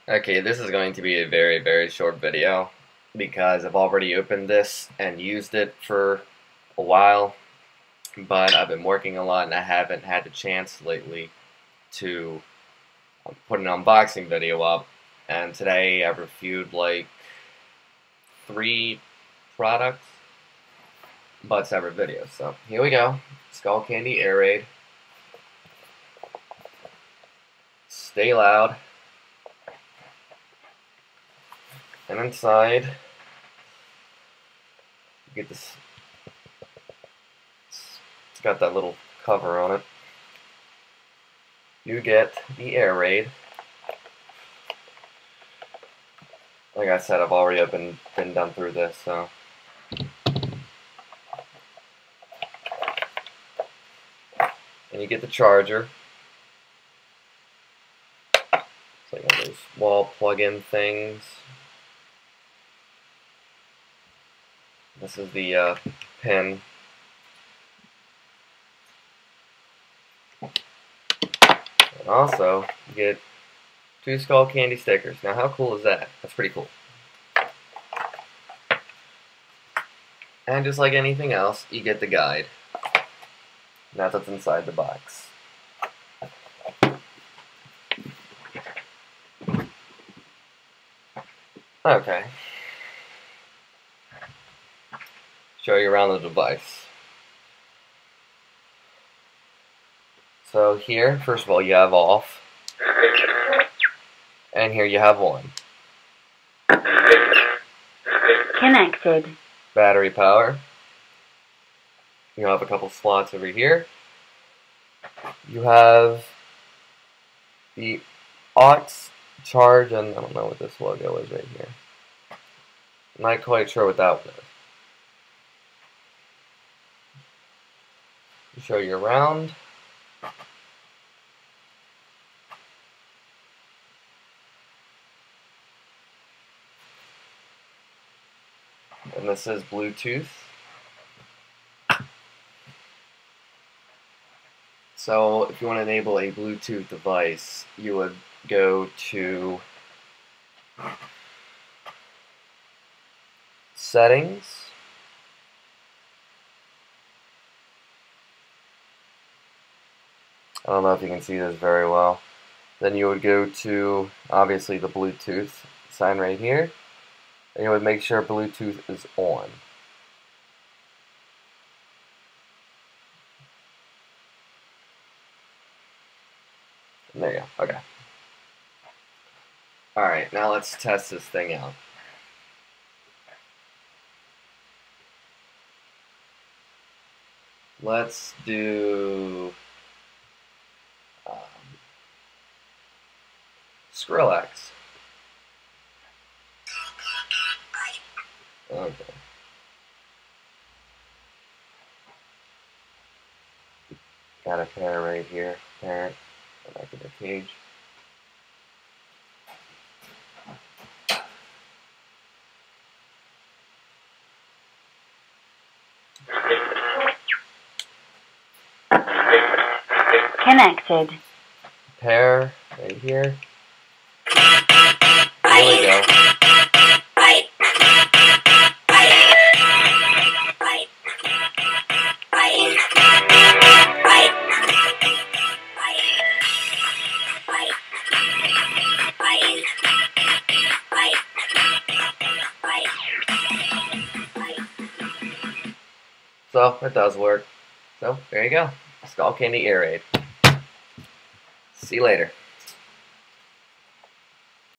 Okay, this is going to be a very, very short video because I've already opened this and used it for a while, but I've been working a lot and I haven't had the chance lately to put an unboxing video up. And today I reviewed like 3 products, but separate videos. So here we go. Skullcandy Air Raid. Stay loud. And inside, you get this. It's got that little cover on it. You get the Air Raid. Like I said, I've already been done through this, so. And you get the charger. It's like one of those wall plug-in things. This is the pin. And also, you get 2 Skullcandy stickers. Now, how cool is that? That's pretty cool. And just like anything else, you get the guide. That's what's inside the box. Okay. Show you around the device. So here, first of all, you have off. And here you have on. Connected. Battery power. You have a couple slots over here. You have the aux charge, and I don't know what this logo is right here. I'm not quite sure what that one is. Show you around. And this is Bluetooth. So if you want to enable a Bluetooth device, you would go to Settings. I don't know if you can see this very well. Then you would go to, obviously, the Bluetooth sign right here. And you would make sure Bluetooth is on. And there you go. Okay. Alright, now let's test this thing out. Let's do Skrillex. Okay. Got a pair right here. Parent. Go back to the cage. Connected. Pair right here. Here we go. So it does work. So there you go. Skullcandy Air Raid. See you later.